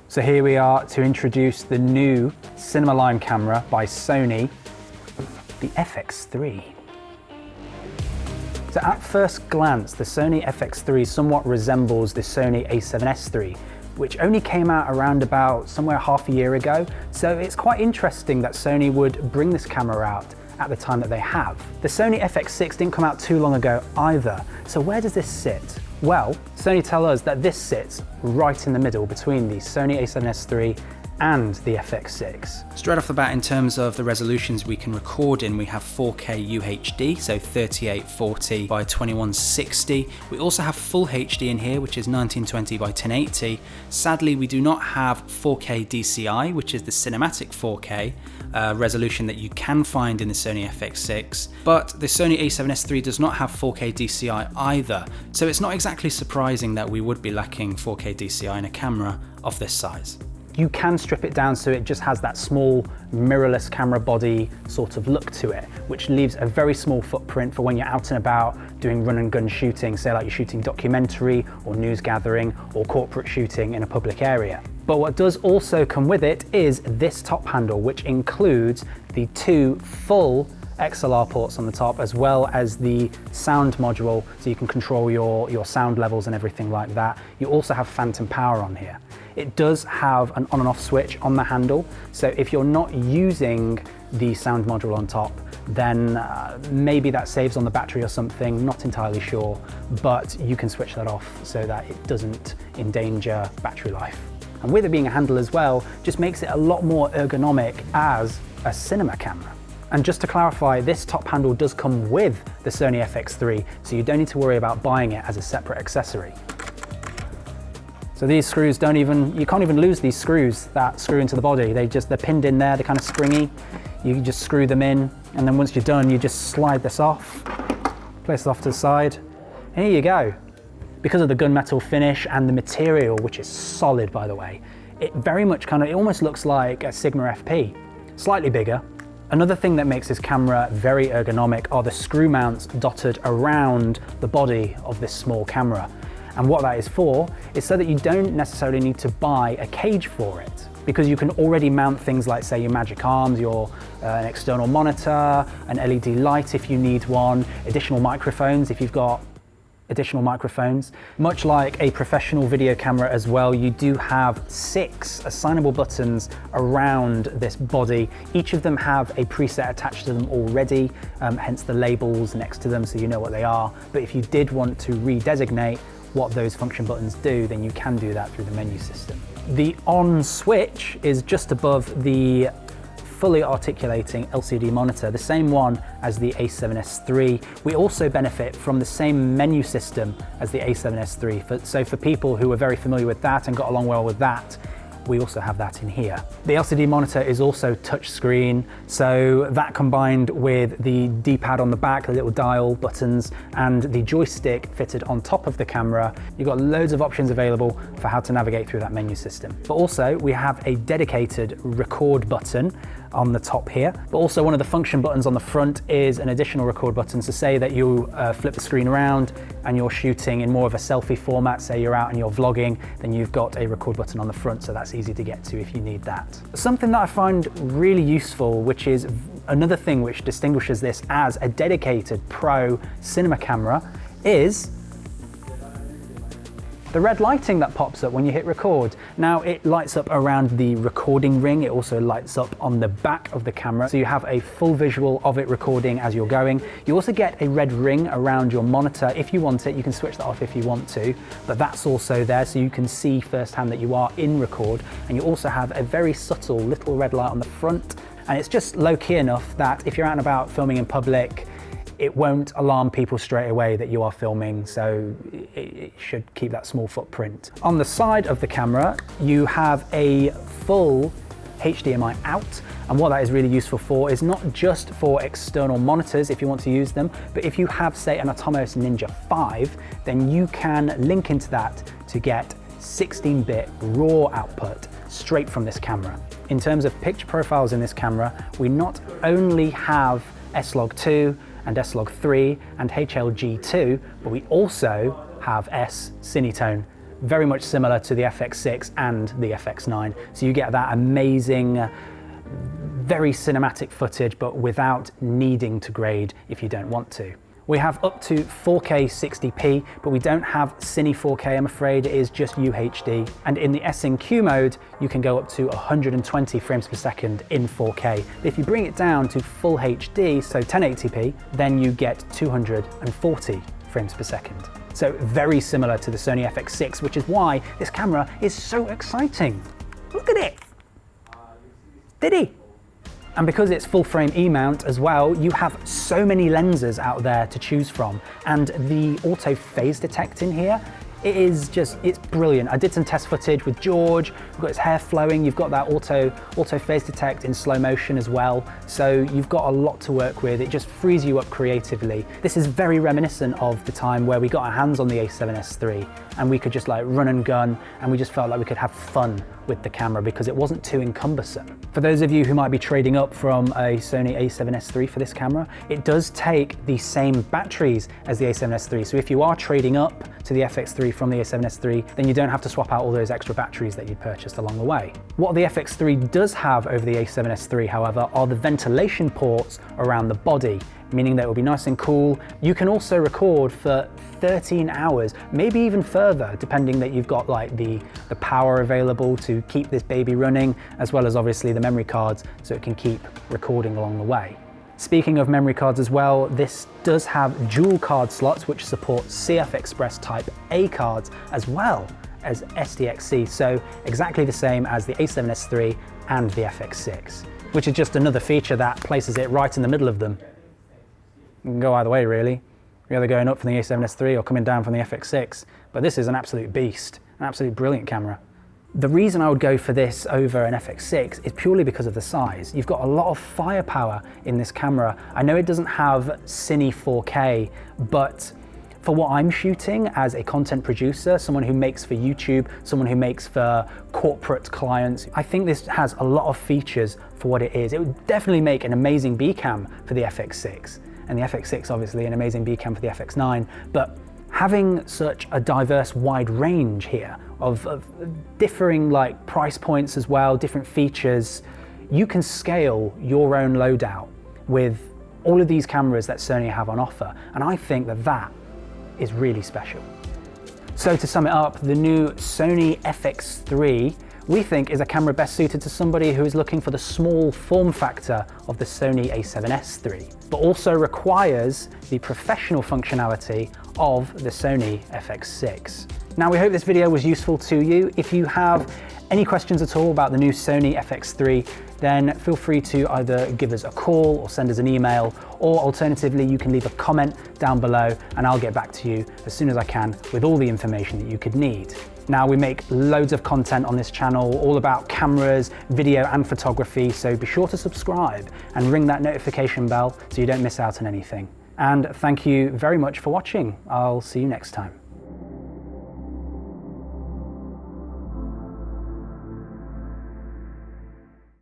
So here we are to introduce the new cinema line camera by Sony, the FX3. So at first glance, the Sony FX3 somewhat resembles the Sony A7S III, which only came out around about somewhere half a year ago. So it's quite interesting that Sony would bring this camera out at the time that they have. The Sony FX6 didn't come out too long ago either. So where does this sit? Well, Sony tell us that this sits right in the middle between the Sony A7S III and the FX6. Straight off the bat, in terms of the resolutions we can record in, we have 4K UHD, so 3840 by 2160. We also have full HD in here, which is 1920 by 1080. Sadly, we do not have 4K DCI, which is the cinematic 4K resolution that you can find in the Sony FX6, but the Sony A7S III does not have 4K DCI either, so it's not exactly surprising that we would be lacking 4K DCI in a camera of this size. You can strip it down so it just has that small mirrorless camera body sort of look to it, which leaves a very small footprint for when you're out and about doing run and gun shooting, say like you're shooting documentary or news gathering or corporate shooting in a public area. But what does also come with it is this top handle, which includes the two full XLR ports on the top, as well as the sound module, so you can control your sound levels and everything like that. You also have phantom power on here. It does have an on and off switch on the handle, so if you're not using the sound module on top, then maybe that saves on the battery or something, not entirely sure, but you can switch that off so that it doesn't endanger battery life. And with it being a handle as well, just makes it a lot more ergonomic as a cinema camera. And just to clarify, this top handle does come with the Sony FX3, so you don't need to worry about buying it as a separate accessory. So these screws you can't even lose these screws that screw into the body. They're pinned in there, they're kind of springy. You can just screw them in, and then once you're done, you just slide this off, place it off to the side, and here you go. Because of the gunmetal finish and the material, which is solid by the way, it very much it almost looks like a Sigma FP, slightly bigger. Another thing that makes this camera very ergonomic are the screw mounts dotted around the body of this small camera. And what that is for is so that you don't necessarily need to buy a cage for it, because you can already mount things like, say, your Magic Arms, an external monitor, an LED light if you need one, additional microphones if you've got additional microphones. Much like a professional video camera as well, you do have 6 assignable buttons around this body. Each of them have a preset attached to them already, hence the labels next to them so you know what they are. But if you did want to redesignate what those function buttons do, then you can do that through the menu system. The on switch is just above the fully articulating LCD monitor, the same one as the A7S III. We also benefit from the same menu system as the A7S III. So for people who are very familiar with that and got along well with that, we also have that in here. The LCD monitor is also touchscreen, so that combined with the D-pad on the back, the little dial buttons, and the joystick fitted on top of the camera, you've got loads of options available for how to navigate through that menu system. But also we have a dedicated record button on the top here, but also one of the function buttons on the front is an additional record button. So say that you flip the screen around and you're shooting in more of a selfie format, say you're out and you're vlogging, then you've got a record button on the front, so that's easy to get to if you need that. Something that I find really useful, which is another thing which distinguishes this as a dedicated pro cinema camera, is the red lighting that pops up when you hit record. Now it lights up around the recording ring, it also lights up on the back of the camera, so you have a full visual of it recording as you're going. You also get a red ring around your monitor if you want it. You can switch that off if you want to, but that's also there so you can see firsthand that you are in record. And you also have a very subtle little red light on the front, and it's just low-key enough that if you're out and about filming in public, it won't alarm people straight away that you are filming, so it should keep that small footprint. On the side of the camera, you have a full HDMI out, and what that is really useful for is not just for external monitors if you want to use them, but if you have, say, an Atomos Ninja 5, then you can link into that to get 16-bit raw output straight from this camera. In terms of picture profiles in this camera, we not only have S-Log2 and S-Log3 and HLG2, but we also have S-Cinetone very much similar to the FX6 and the FX9. So you get that amazing, very cinematic footage, but without needing to grade if you don't want to. We have up to 4K 60p, but we don't have Cine 4K, I'm afraid. It is just UHD. And in the S-in-Q mode, you can go up to 120 frames per second in 4K. But if you bring it down to full HD, so 1080p, then you get 240 frames per second. So very similar to the Sony FX6, which is why this camera is so exciting. Look at it. Did he? And because it's full frame E-mount as well, you have so many lenses out there to choose from. And the auto phase detect in here, it's brilliant. I did some test footage with George. We've got his hair flowing. You've got that auto phase detect in slow motion as well. So you've got a lot to work with. It just frees you up creatively. This is very reminiscent of the time where we got our hands on the A7S III and we could just like run and gun, and we just felt like we could have fun with the camera because it wasn't too cumbersome. For those of you who might be trading up from a Sony A7S III for this camera, it does take the same batteries as the A7S III. So if you are trading up to the FX3 from the A7S III, then you don't have to swap out all those extra batteries that you'd purchased along the way. What the FX3 does have over the A7S III, however, are the ventilation ports around the body, meaning that it will be nice and cool. You can also record for 13 hours, maybe even further, depending that you've got like the power available to keep this baby running, as well as obviously the memory cards, so it can keep recording along the way. Speaking of memory cards as well, this does have dual card slots which support CFExpress Type A cards as well as SDXC, so exactly the same as the A7S III and the FX6, which is just another feature that places it right in the middle of them. You can go either way really. You're either going up from the A7S III or coming down from the FX6, but this is an absolute beast, an absolute brilliant camera. The reason I would go for this over an FX6 is purely because of the size. You've got a lot of firepower in this camera. I know it doesn't have Cine 4K, but for what I'm shooting as a content producer, someone who makes for YouTube, someone who makes for corporate clients, I think this has a lot of features for what it is. It would definitely make an amazing B cam for the FX6, and the FX6 obviously an amazing B cam for the FX9, but having such a diverse, wide range here of differing like price points as well, different features, you can scale your own loadout with all of these cameras that Sony have on offer, and I think that that is really special. So to sum it up, the new Sony FX3 we think is a camera best suited to somebody who is looking for the small form factor of the Sony A7S III, but also requires the professional functionality of the Sony FX6. Now we hope this video was useful to you. If you have any questions at all about the new Sony FX3, then feel free to either give us a call or send us an email, or alternatively you can leave a comment down below and I'll get back to you as soon as I can with all the information that you could need. Now we make loads of content on this channel all about cameras, video and photography, so be sure to subscribe and ring that notification bell so you don't miss out on anything. And thank you very much for watching. I'll see you next time.